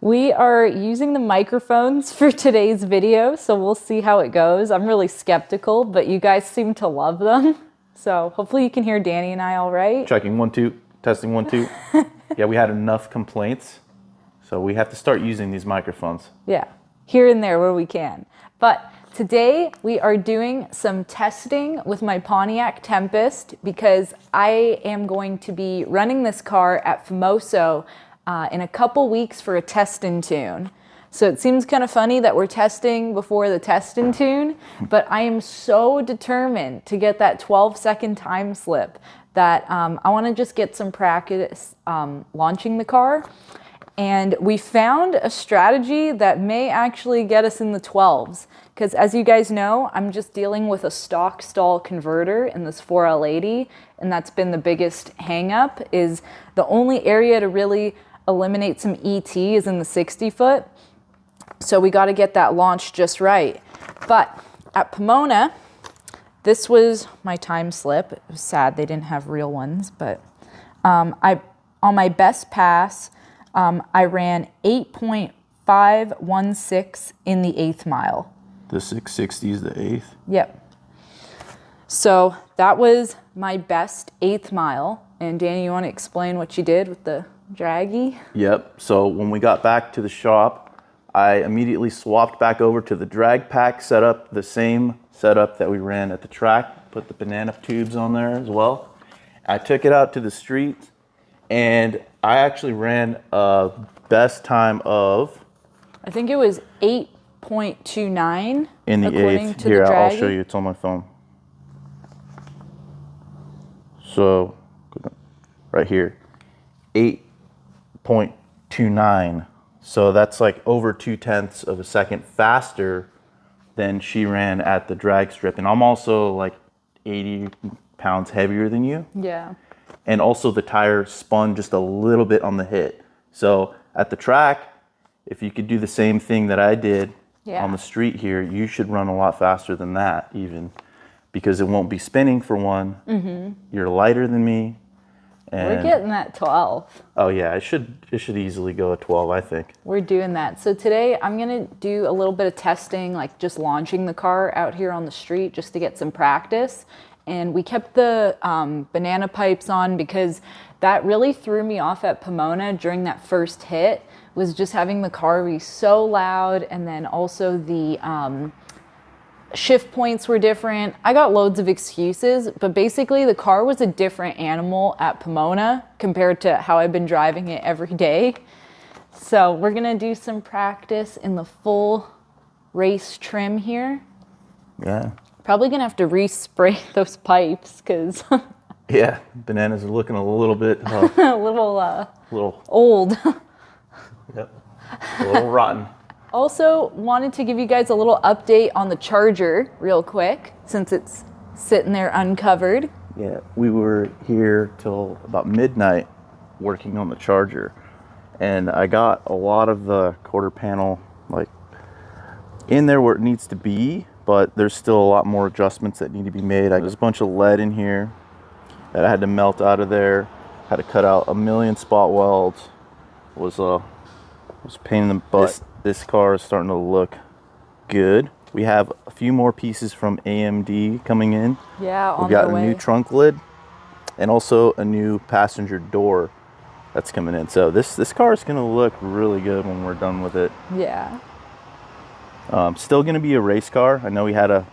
We are using the microphones for today's video, so we'll see how it goes. I'm really skeptical, but you guys seem to love them. So hopefully you can hear Danny and I all right. Checking 1, 2, testing 1, 2. Yeah, we had enough complaints, so we have to start using these microphones. Yeah, here and there where we can. But today we are doing some testing with my Pontiac Tempest because I am going to be running this car at Famoso in a couple weeks for a test and tune. So it seems kind of funny that we're testing before the test and tune, but I am so determined to get that 12-second time slip that I want to just get some practice launching the car. And we found a strategy that may actually get us in the 12s. Because as you guys know, I'm just dealing with a stock stall converter in this 4L80. And that's been the biggest hang up, is the only area to really eliminate some ET is in the 60-foot. So we got to get that launched just right. But at Pomona, this was my time slip. It was sad they didn't have real ones, but on my best pass, I ran 8.516 in the 8th mile. The 660 is the 8th? Yep. So that was my best 8th mile. And Danny, you want to explain what you did with the draggy? Yep. So when we got back to the shop, I immediately swapped back over to the drag pack setup, the same setup that we ran at the track. Put the banana tubes on there as well. I took it out to the street, and I actually ran a best time of, I think it was 8.29 in the 8th. Here, I'll show you. It's on my phone. So, right here, 8.29. So that's like over 0.2 of a second faster than she ran at the drag strip. And I'm also like 80 pounds heavier than you. Yeah. And also the tire spun just a little bit on the hit. So at the track, if you could do the same thing that I did on the street here, you should run a lot faster than that even, because it won't be spinning for one. Mm-hmm. You're lighter than me. And we're getting that 12. Oh yeah, it should easily go at 12, I think. We're doing that. So today I'm gonna do a little bit of testing, like just launching the car out here on the street just to get some practice. And we kept the banana pipes on because that really threw me off at Pomona during that first hit, was just having the car be so loud, and then also the shift points were different. I got loads of excuses, but basically the car was a different animal at Pomona compared to how I've been driving it every day. So we're gonna do some practice in the full race trim here. Yeah. Probably gonna have to respray those pipes because yeah, bananas are looking a little bit a little old. Yep, a little rotten. Also wanted to give you guys a little update on the Charger real quick since it's sitting there uncovered. Yeah, we were here till about midnight working on the Charger, and I got a lot of the quarter panel like in there where it needs to be, but there's still a lot more adjustments that need to be made. There's a bunch of lead in here that I had to melt out of there. Had to cut out a million spot welds. Was a pain in the butt. This car is starting to look good. We have a few more pieces from AMD coming in. Yeah, on we got the way. A new trunk lid and also a new passenger door that's coming in. So this car is gonna look really good when we're done with it. Yeah. Still gonna be a race car. I know we had a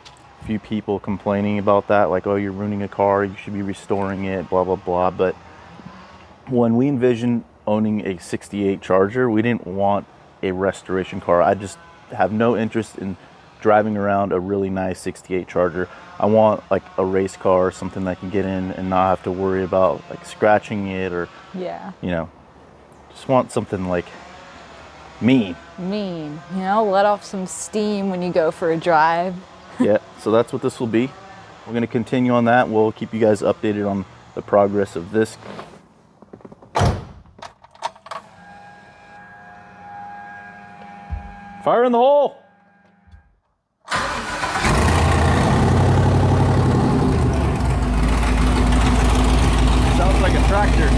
few people complaining about that, like, oh, you're ruining a car, you should be restoring it, blah, blah, blah. But when we envisioned owning a 68 Charger, we didn't want a restoration car. I just have no interest in driving around a really nice 68 Charger. I want like a race car, something that I can get in and not have to worry about like scratching it or, you know, just want something like mean, you know, let off some steam when you go for a drive. Yeah, so that's what this will be. We're going to continue on that. We'll keep you guys updated on the progress of this. Fire in the hole! Sounds like a tractor.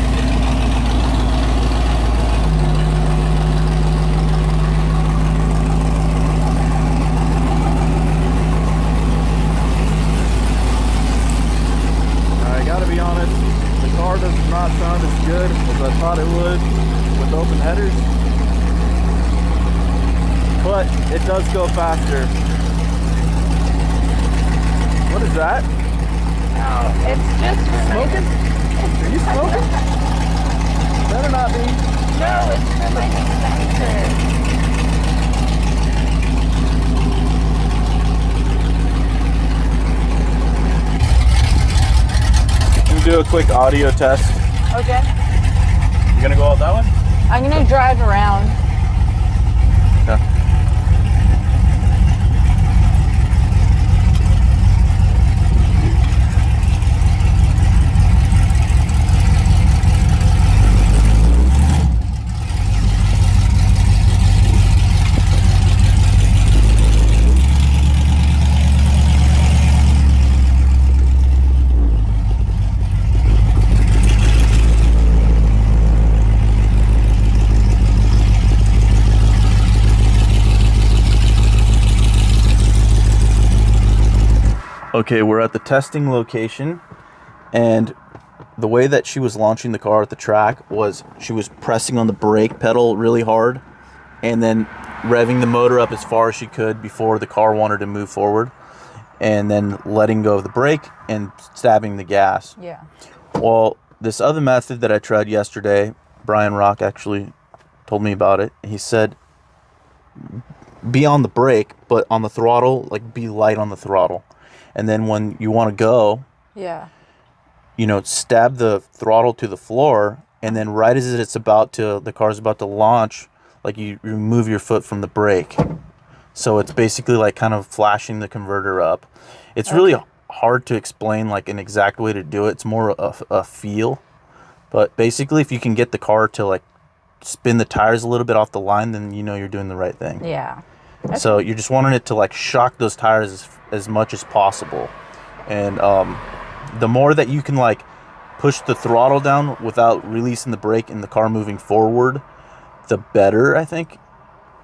with open headers. But it does go faster. What is that? Oh, it's just for Smoking? Are you smoking? Better not be. No, it's for my dispenser. Do a quick audio test. Okay. You gonna go out that way? I'm gonna drive around. Okay. Okay, we're at the testing location, and the way that she was launching the car at the track was she was pressing on the brake pedal really hard and then revving the motor up as far as she could before the car wanted to move forward, and then letting go of the brake and stabbing the gas. Yeah. Well, this other method that I tried yesterday, Brian Rock actually told me about it. He said, be on the brake, but on the throttle, like be light on the throttle. And then when you want to go, Yeah. you know, stab the throttle to the floor, and then right as the car's about to launch, like you remove your foot from the brake. So it's basically like kind of flashing the converter up. It's really hard to explain like an exact way to do it. It's more a feel. But basically, if you can get the car to like spin the tires a little bit off the line, then you know you're doing the right thing. Yeah. So you're just wanting it to like shock those tires as much as possible. And the more that you can like push the throttle down without releasing the brake and the car moving forward, the better, I think.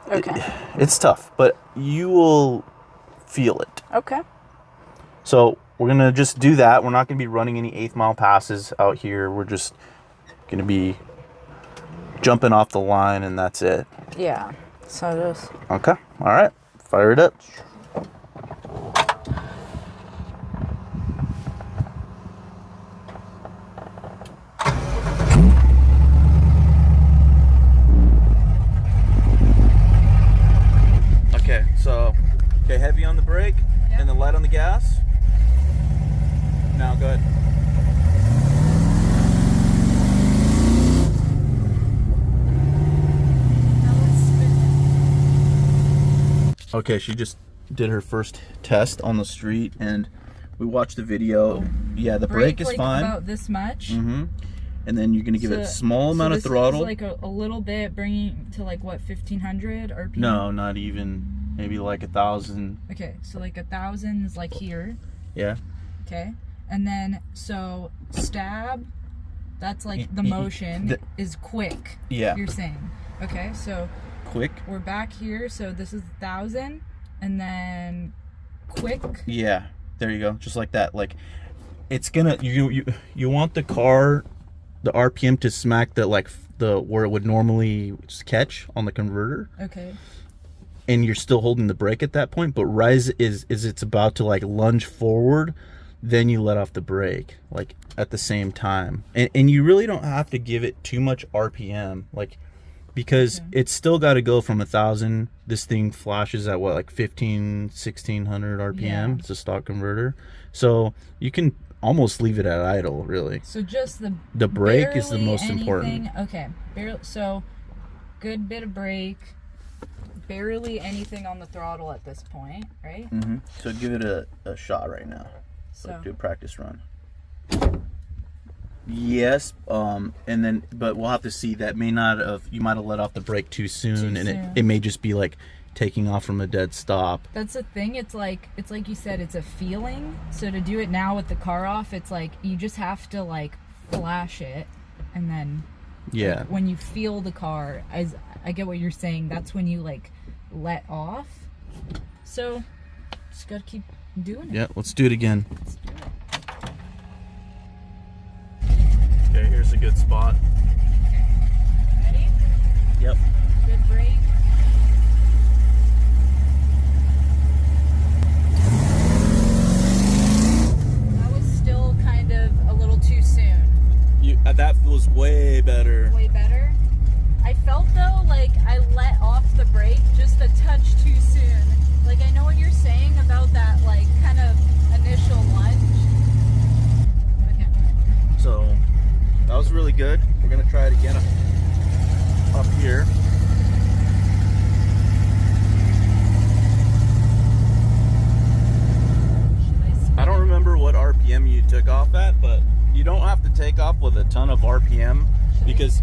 Okay. It's tough, but you will feel it. Okay. So we're going to just do that. We're not going to be running any 8th mile passes out here. We're just going to be jumping off the line, and that's it. Yeah. So just. Okay. All right. Fire it up. Okay. So, heavy on the brake and then light on the gas. Now, go ahead. Okay, she just did her first test on the street, and we watched the video. Yeah, the brake is like fine. About this much. Mm-hmm. And then you're gonna give it a small amount of throttle. Is like a little bit, bringing to like what, 1500 RPM? No, not even. Maybe like 1,000. Okay, so like 1,000 is like here. Yeah. Okay, and then so stab. That's like the motion is quick. Yeah. You're saying. Okay, so. Quick. We're back here, so this is 1,000, and then quick. Yeah, there you go, just like that. Like, it's gonna you want the car, the RPM to smack the where it would normally catch on the converter. Okay. And you're still holding the brake at that point, but rise is it's about to like lunge forward, then you let off the brake like at the same time, and you really don't have to give it too much RPM, like. Because it's still got to go from 1,000. This thing flashes at what, like 1,600 RPM. Yeah. It's a stock converter, so you can almost leave it at idle, really. So just the brake is the most important. Okay, so good bit of brake, barely anything on the throttle at this point, right? Mm-hmm. So give it a shot right now. So do a practice run. Yes, and then, but we'll have to see. That may not have, you might have let off the brake too soon, and it may just be like taking off from a dead stop. That's the thing. It's like you said, it's a feeling. So to do it now with the car off, it's like you just have to like flash it, and then like, when you feel the car, as I get what you're saying, that's when you like let off. So just gotta keep doing it. Yeah, let's do it again. Let's do it. Okay, here's a good spot. Okay. Ready? much too soon. Like, I know what you're saying about that, like, kind of initial lunge. Okay. So that was really good. We're gonna try it again up here. I don't remember what RPM you took off at, but you don't have to take off with a ton of RPM because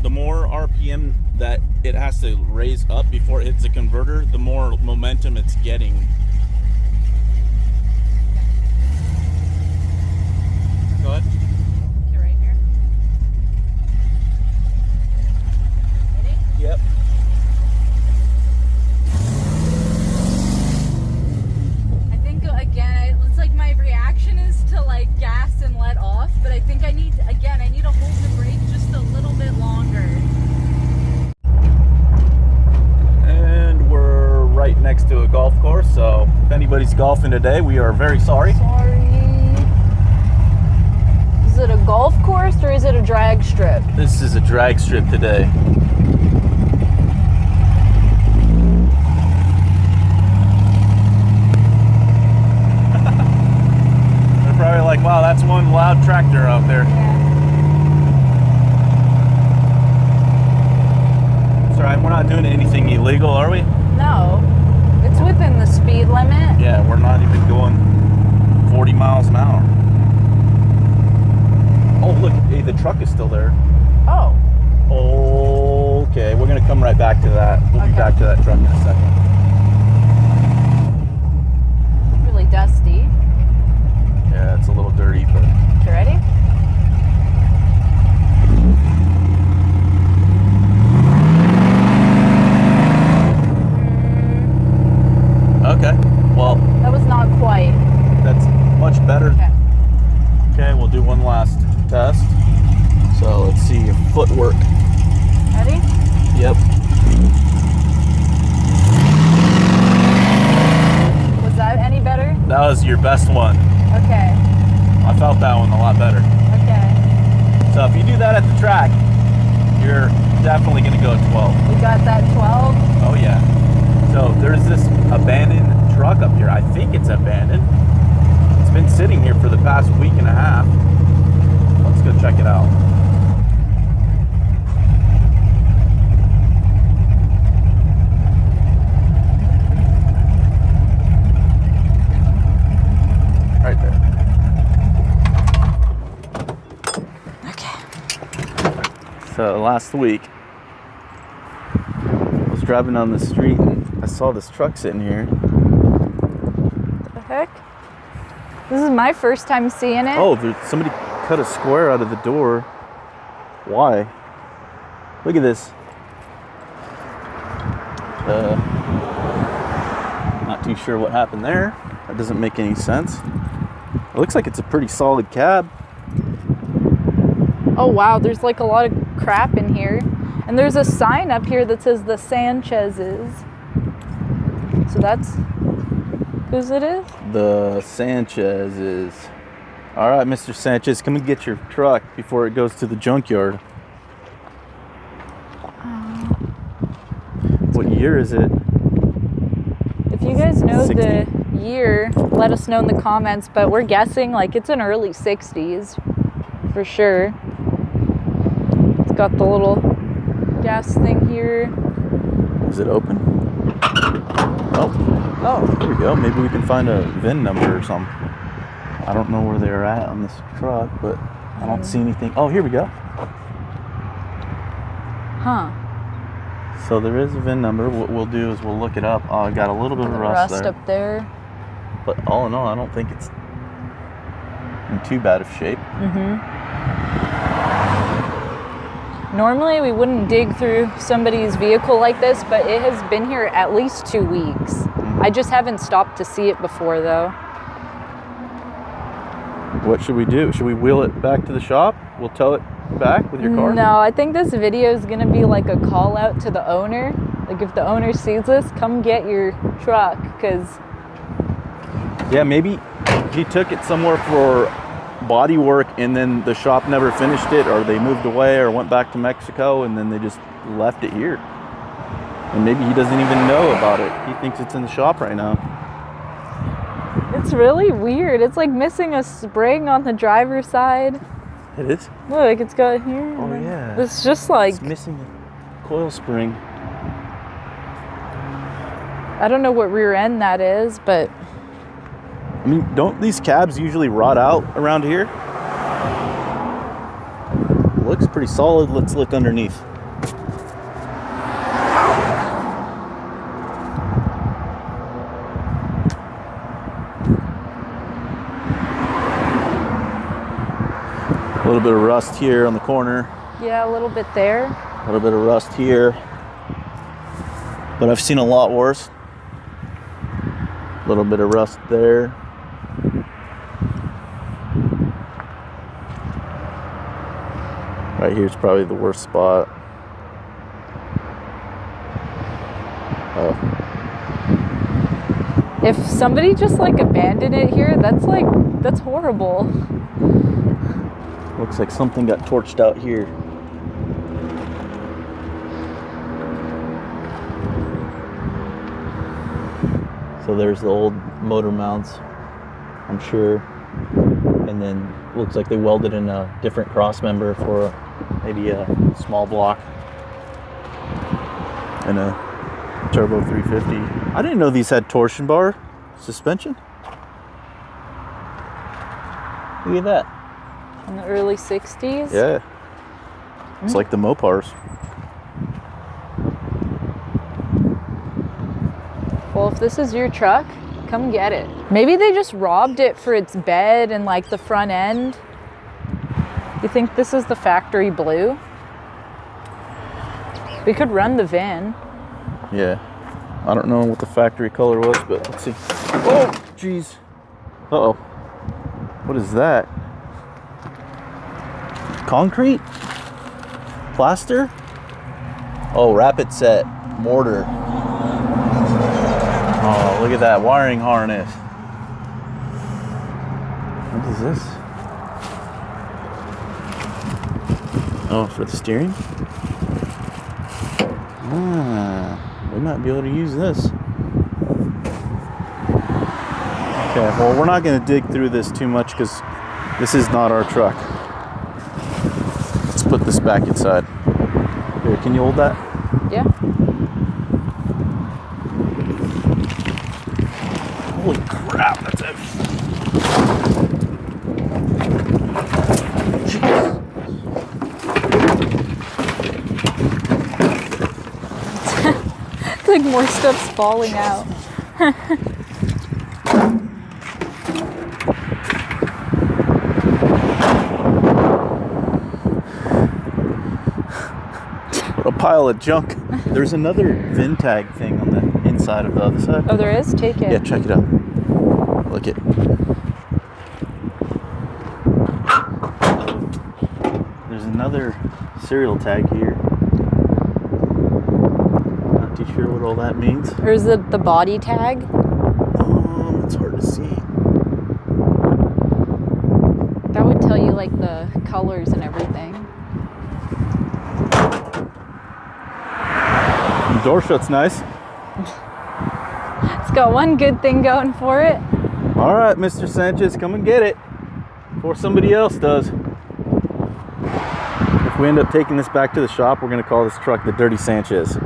the more RPM that it has to raise up before it hits the converter, the more momentum it's getting. Go ahead. Okay, right here. Ready? Yep. I think, again, it's like my reaction is to, like, gas and let off, but I think I need to hold the brake just a little bit longer. And we're right next to a golf course, so if anybody's golfing today, we are very sorry. Sorry. Is it a golf course or is it a drag strip? This is a drag strip today. They're probably like, wow, that's one loud tractor out there. Yeah. It's all right, we're not doing anything illegal, are we? No. It's within the speed limit. Yeah, we're not even going 40 miles an hour. Oh, look, hey, the truck is still there. Oh. Okay, we're gonna come right back to that. We'll be Okay. back to that truck in a second. Really dusty. Yeah, it's a little dirty, but You ready? okay. Well, That was not quite. that's much better. Okay. Okay, we'll do one last test. So let's see your footwork. Ready? Yep. Was that any better? That was your best one. Okay. I felt that one a lot better. Okay. So if you do that at the track, you're definitely gonna go 12. We got that 12. Oh yeah. So there's this abandoned truck up here. I think it's abandoned. It's been sitting here for the past week and a half. Let's go check it out. Right there. Okay. So last week, I was driving down the street and I saw this truck sitting here. The heck? This is my first time seeing it. Oh, somebody cut a square out of the door. Why? Look at this. Not too sure what happened there. That doesn't make any sense. It looks like it's a pretty solid cab. Oh wow, there's like a lot of crap in here. And there's a sign up here that says the Sanchez's. So that's whose it is? The Sanchez is. All right, Mr. Sanchez, come and get your truck before it goes to the junkyard. What year is it? If you guys know 60. the year, let us know in the comments, but we're guessing like it's in early 60s for sure. It's got the little gas thing here. Is it open? Oh, Oh, here we go. Maybe we can find a VIN number or something. I don't know where they're at on this truck, but I don't see anything. Oh, here we go. huh. So there is a VIN number. What we'll do is we'll look it up. Oh, I got a little bit of The rust rust there. up there. But all in all, I don't think it's in too bad of shape. Normally we wouldn't dig through somebody's vehicle like this, but it has been here at least 2 weeks. I just haven't stopped to see it before though. What should we do? Should we wheel it back to the shop? We'll tow it back with your car? No, I think this video is gonna be like a call out to the owner. Like if the owner sees this, come get your truck, because Yeah, maybe he took it somewhere for body work and then the shop never finished it, or they moved away or went back to Mexico and then they just left it here. And maybe he doesn't even know about it. He thinks it's in the shop right now. It's really weird. It's like missing a spring on the driver's side. It is? Look, it's got here. Oh, and then yeah. It's just like, It's missing a coil spring. I don't know what rear end that is, but I mean, don't these cabs usually rot out around here? Looks pretty solid. Let's look underneath. A little bit of rust here on the corner. yeah, a little bit there. A little bit of rust here. But I've seen a lot worse. A little bit of rust there. Right here's probably the worst spot. Oh, If somebody just like abandoned it here, that's horrible. looks like something got torched out here. So there's the old motor mounts, I'm sure. And then looks like they welded in a different cross member for maybe a small block and a turbo 350. I didn't know these had torsion bar suspension. Look at that. In the early 60s. Yeah. It's like the Mopars. Well, if this is your truck, come get it. Maybe they just robbed it for its bed and like the front end. You think this is the factory blue? We could run the VIN. Yeah. I don't know what the factory color was, but let's see. Oh, jeez. Uh-oh. What is that? Concrete? Plaster? Oh, rapid set mortar. Oh, look at that wiring harness. What is this? Oh, for the steering? Ah, we might be able to use this. Okay, well, we're not going to dig through this too much because this is not our truck. Let's put this back inside. Here, can you hold that? Yeah. Holy crap, that's heavy. It's like more stuff's falling out. What a pile of junk. There's another VIN tag thing on the inside of the other side. Oh, there is? Take it. Yeah, check it out. Look it. There's another serial tag here. Not too sure what all that means. Or is it the body tag? It's hard to see. That would tell you like the colors and everything. The door shut's nice. It's got one good thing going for it. All right, Mr. Sanchez, come and get it before somebody else does. If we end up taking this back to the shop, we're gonna call this truck the Dirty Sanchez.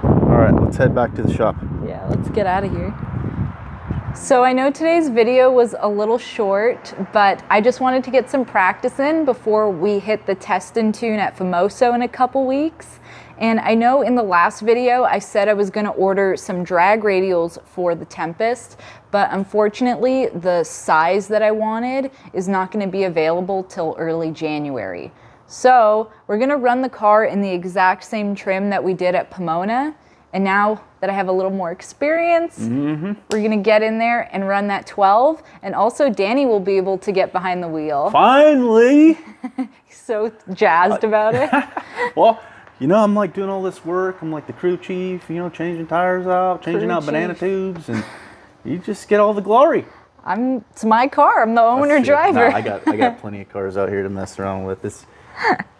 All right, let's head back to the shop. Yeah, let's get out of here. So I know today's video was a little short, but I just wanted to get some practice in before we hit the test and tune at Famoso in a couple weeks. And I know in the last video I said I was going to order some drag radials for the Tempest, but unfortunately the size that I wanted is not going to be available till early January. So we're going to run the car in the exact same trim that we did at Pomona. And now that I have a little more experience, we're going to get in there and run that 12. And also Danny will be able to get behind the wheel. Finally! He's so jazzed about it. Well, you know, I'm like doing all this work. I'm like the crew chief, you know, changing tires out, changing Crew out banana chief. tubes, and you just get all the glory. It's my car. I'm the owner That's it. driver. No, I got plenty of cars out here to mess around with. This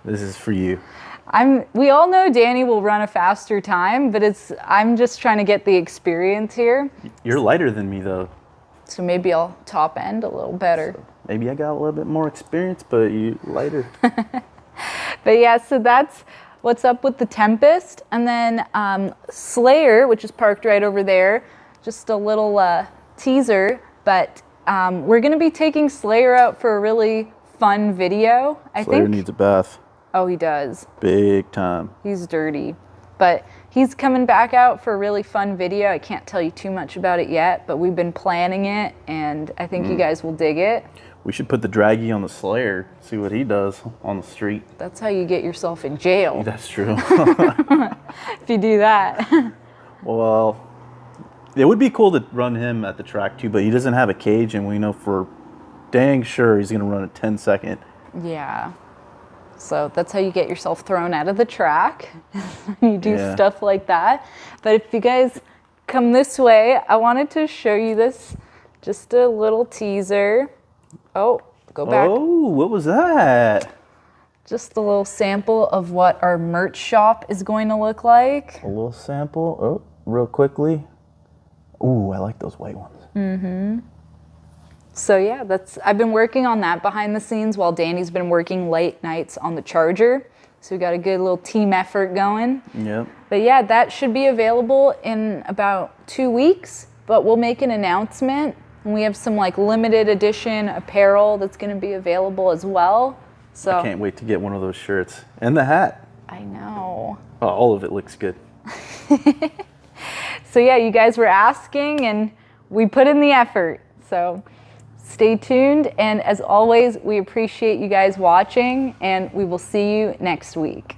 is for you. We all know Danny will run a faster time, but I'm just trying to get the experience here. You're lighter than me though. So maybe I'll top end a little better. So maybe I got a little bit more experience, but you lighter. But yeah, so that's what's up with the Tempest. And then Slayer, which is parked right over there, just a little teaser, but we're going to be taking Slayer out for a really fun video. Slayer needs a bath. Oh, he does. Big time. He's dirty. But he's coming back out for a really fun video. I can't tell you too much about it yet, but we've been planning it, and I think you guys will dig it. We should put the draggy on the Slayer, see what he does on the street. That's how you get yourself in jail. That's true. If you do that. Well, it would be cool to run him at the track too, but he doesn't have a cage, and we know for dang sure he's going to run a 10-second. Yeah. So that's how you get yourself thrown out of the track. You do stuff like that. But if you guys come this way, I wanted to show you this, just a little teaser. Oh, go back. Oh, what was that? Just a little sample of what our merch shop is going to look like. A little sample. Oh, real quickly. Ooh, I like those white ones. Mm-hmm. So yeah, I've been working on that behind the scenes while Danny's been working late nights on the Charger. So we got a good little team effort going. Yep. But yeah, that should be available in about 2 weeks, but we'll make an announcement. And we have some like limited edition apparel that's going to be available as well. So I can't wait to get one of those shirts and the hat. I know. Oh, all of it looks good. So yeah, you guys were asking and we put in the effort. So stay tuned. And as always, we appreciate you guys watching, and we will see you next week.